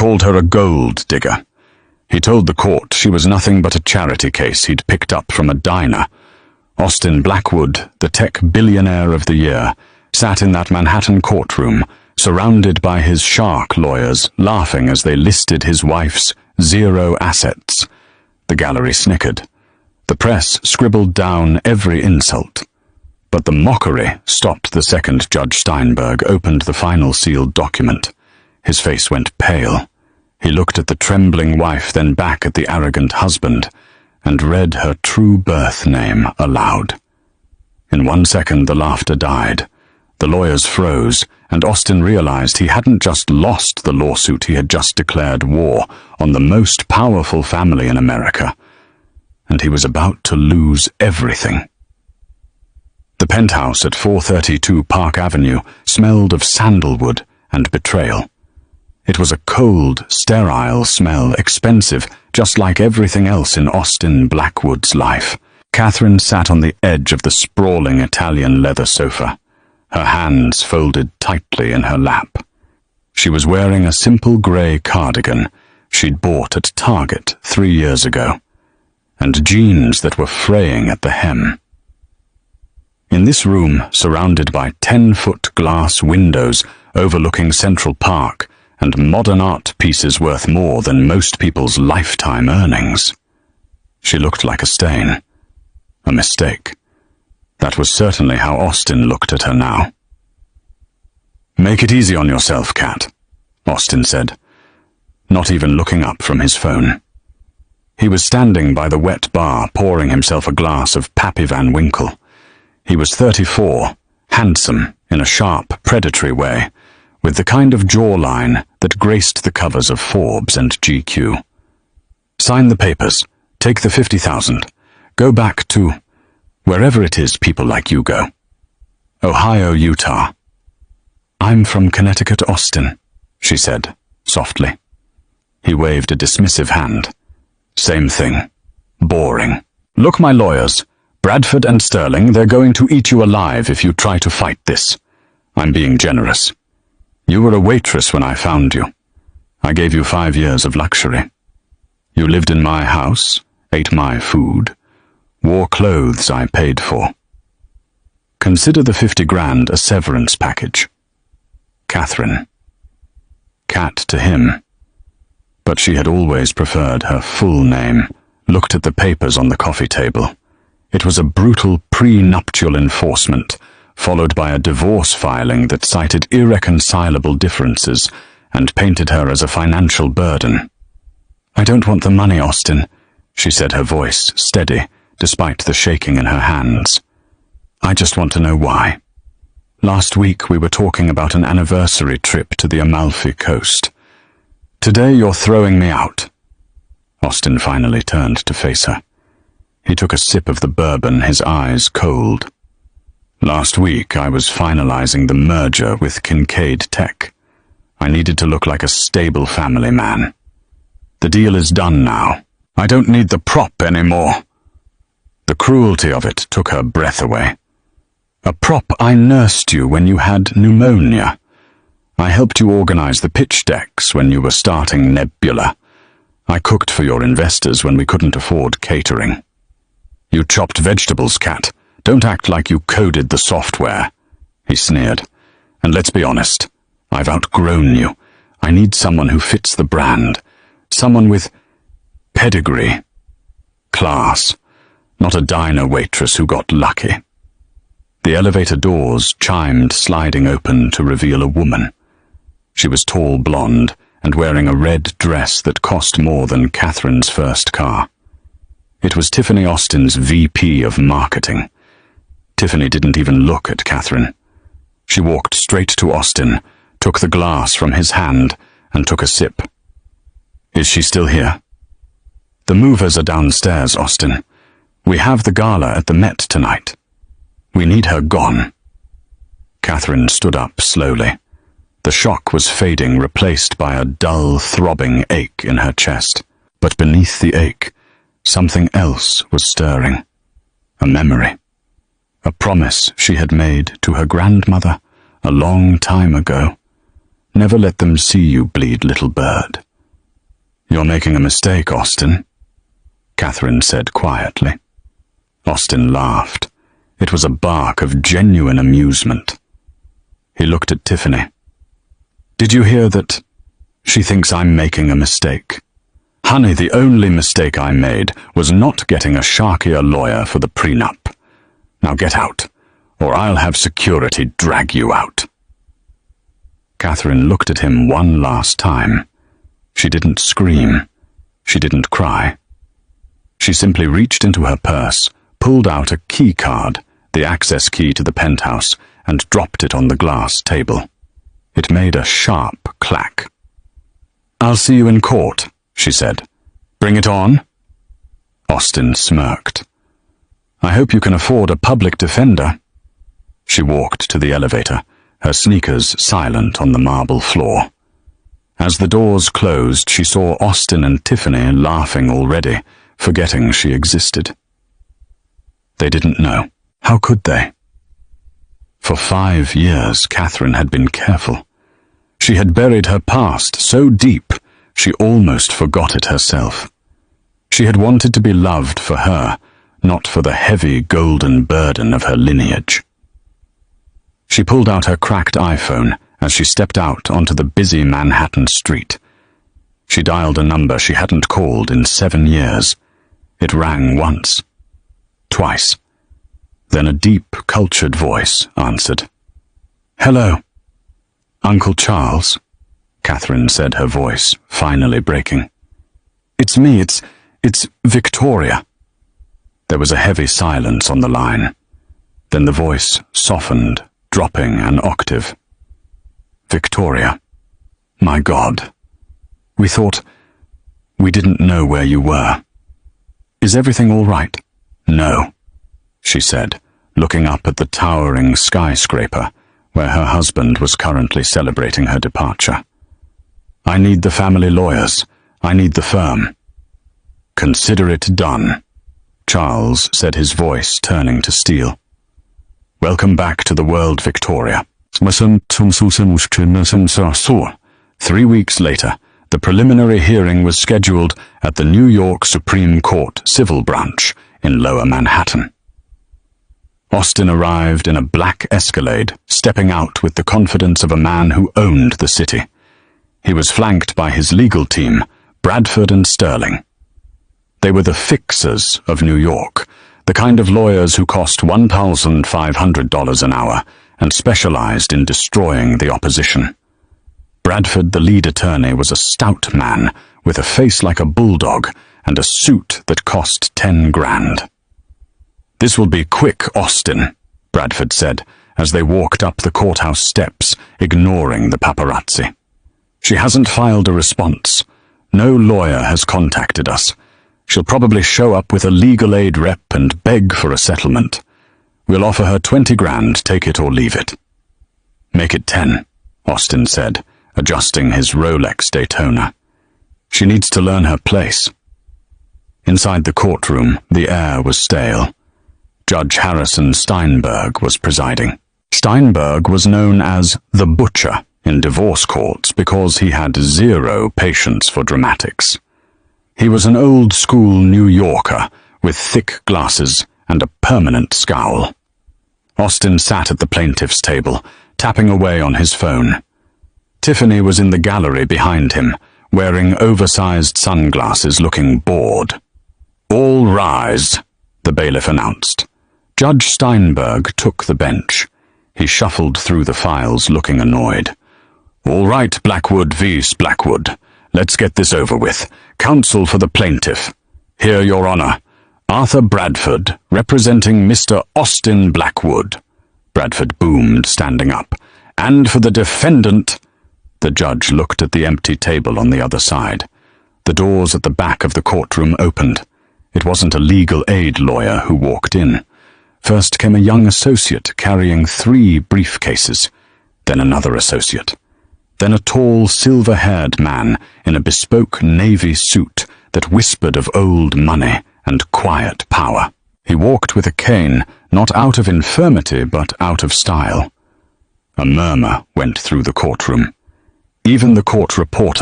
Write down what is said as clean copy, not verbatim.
called her a gold digger. He told the court she was nothing but a charity case he'd picked up from a diner. Austin Blackwood, the tech billionaire of the year, sat in that Manhattan courtroom, surrounded by his shark lawyers, laughing as they listed his wife's zero assets. The gallery snickered. The press scribbled down every insult. But the mockery stopped the second Judge Steinberg opened the final sealed document. His face went pale. He looked at the trembling wife, then back at the arrogant husband, and read her true birth name aloud. In 1 second the laughter died. The lawyers froze, and Austin realized he hadn't just lost the lawsuit, he had just declared war on the most powerful family in America. And he was about to lose everything. The penthouse at 432 Park Avenue smelled of sandalwood and betrayal. It was a cold, sterile smell, expensive, just like everything else in Austin Blackwood's life. Catherine sat on the edge of the sprawling Italian leather sofa, her hands folded tightly in her lap. She was wearing a simple grey cardigan she'd bought at Target 3 years ago, and jeans that were fraying at the hem. In this room, surrounded by 10-foot glass windows overlooking Central Park and modern art pieces worth more than most people's lifetime earnings, she looked like a stain, a mistake. That was certainly how Austin looked at her now. "Make it easy on yourself, Kat," Austin said, not even looking up from his phone. He was standing by the wet bar, pouring himself a glass of Pappy Van Winkle. He was 34, handsome in a sharp, predatory way, with the kind of jawline that graced the covers of Forbes and GQ. "Sign the papers. Take the 50,000. Go back to wherever it is people like you go. Ohio, Utah." "I'm from Connecticut, Austin," she said, softly. He waved a dismissive hand. "Same thing. Boring. Look, my lawyers, Bradford and Sterling, they're going to eat you alive if you try to fight this. I'm being generous. You were a waitress when I found you. I gave you 5 years of luxury. You lived in my house, ate my food, wore clothes I paid for. Consider the 50 grand a severance package." Catherine. Kat to him. But she had always preferred her full name, looked at the papers on the coffee table. It was a brutal prenuptial enforcement, followed by a divorce filing that cited irreconcilable differences and painted her as a financial burden. "I don't want the money, Austin," she said, her voice steady, despite the shaking in her hands. "I just want to know why. Last week we were talking about an anniversary trip to the Amalfi Coast. Today you're throwing me out." Austin finally turned to face her. He took a sip of the bourbon, his eyes cold. "Last week I was finalizing the merger with Kincaid Tech. I needed to look like a stable family man. The deal is done now. I don't need the prop anymore." The cruelty of it took her breath away. "A prop? I nursed you when you had pneumonia. I helped you organize the pitch decks when you were starting Nebula. I cooked for your investors when we couldn't afford catering. You chopped vegetables, Kat. Don't act like you coded the software," he sneered. "And let's be honest, I've outgrown you. I need someone who fits the brand. Someone with pedigree, class, not a diner waitress who got lucky." The elevator doors chimed, sliding open to reveal a woman. She was tall, blonde, and wearing a red dress that cost more than Catherine's first car. It was Tiffany Austin's VP of marketing. Tiffany didn't even look at Catherine. She walked straight to Austin, took the glass from his hand, and took a sip. "Is she still here?" "The movers are downstairs, Austin. We have the gala at the Met tonight. We need her gone." Catherine stood up slowly. The shock was fading, replaced by a dull, throbbing ache in her chest. But beneath the ache, something else was stirring. A memory. A promise she had made to her grandmother a long time ago. "Never let them see you bleed, little bird. "You're making a mistake, Austin," Catherine said quietly. Austin laughed. It was a bark of genuine amusement. He looked at Tiffany. "Did you hear that? She thinks I'm making a mistake. Honey, the only mistake I made was not getting a sharkier lawyer for the prenup. Now get out, or I'll have security drag you out." Catherine looked at him one last time. She didn't scream. She didn't cry. She simply reached into her purse, pulled out a key card, the access key to the penthouse, and dropped it on the glass table. It made a sharp clack. "I'll see you in court," she said. "Bring it on." Austin smirked. "I hope you can afford a public defender." She walked to the elevator, her sneakers silent on the marble floor. As the doors closed, she saw Austin and Tiffany laughing already, forgetting she existed. They didn't know. How could they? For 5 years, Catherine had been careful. She had buried her past so deep, she almost forgot it herself. She had wanted to be loved for her, not for the heavy golden burden of her lineage. She pulled out her cracked iPhone as she stepped out onto the busy Manhattan street. She dialed a number she hadn't called in 7 years. It rang once, twice. Then a deep, cultured voice answered. "Hello." "Uncle Charles," Catherine said, her voice finally breaking. "It's me, it's Victoria." There was a heavy silence on the line. Then the voice softened, dropping an octave. "Victoria, my God. We didn't know where you were. Is everything all right?" "No," she said, looking up at the towering skyscraper where her husband was currently celebrating her departure. "I need the family lawyers. I need the firm." "Consider it done," Charles said, his voice turning to steel. "Welcome back to the world, Victoria." 3 weeks later, the preliminary hearing was scheduled at the New York Supreme Court Civil Branch in Lower Manhattan. Austin arrived in a black Escalade, stepping out with the confidence of a man who owned the city. He was flanked by his legal team, Bradford and Sterling. They were the fixers of New York, the kind of lawyers who cost $1,500 an hour and specialized in destroying the opposition. Bradford, the lead attorney, was a stout man with a face like a bulldog and a suit that cost 10 grand. "This will be quick, Austin," Bradford said as they walked up the courthouse steps, ignoring the paparazzi. "She hasn't filed a response. No lawyer has contacted us. She'll probably show up with a legal aid rep and beg for a settlement. We'll offer her 20 grand, take it or leave it." "Make it 10, Austin said, adjusting his Rolex Daytona. "She needs to learn her place." Inside the courtroom, the air was stale. Judge Harrison Steinberg was presiding. Steinberg was known as the Butcher in divorce courts because he had zero patience for dramatics. He was an old-school New Yorker with thick glasses and a permanent scowl. Austin sat at the plaintiff's table, tapping away on his phone. Tiffany was in the gallery behind him, wearing oversized sunglasses, looking bored. "All rise," the bailiff announced. Judge Steinberg took the bench. He shuffled through the files, looking annoyed. "All right, Blackwood v. Blackwood. Let's get this over with. Counsel for the plaintiff. Here, Your Honor. Arthur Bradford, representing Mr. Austin Blackwood," Bradford boomed, standing up. "And for the defendant—" The judge looked at the empty table on the other side. The doors at the back of the courtroom opened. It wasn't a legal aid lawyer who walked in. First came a young associate carrying 3 briefcases, then another associate, then a tall, silver-haired man in a bespoke navy suit that whispered of old money and quiet power. He walked with a cane, not out of infirmity but out of style. A murmur went through the courtroom. Even the court reporter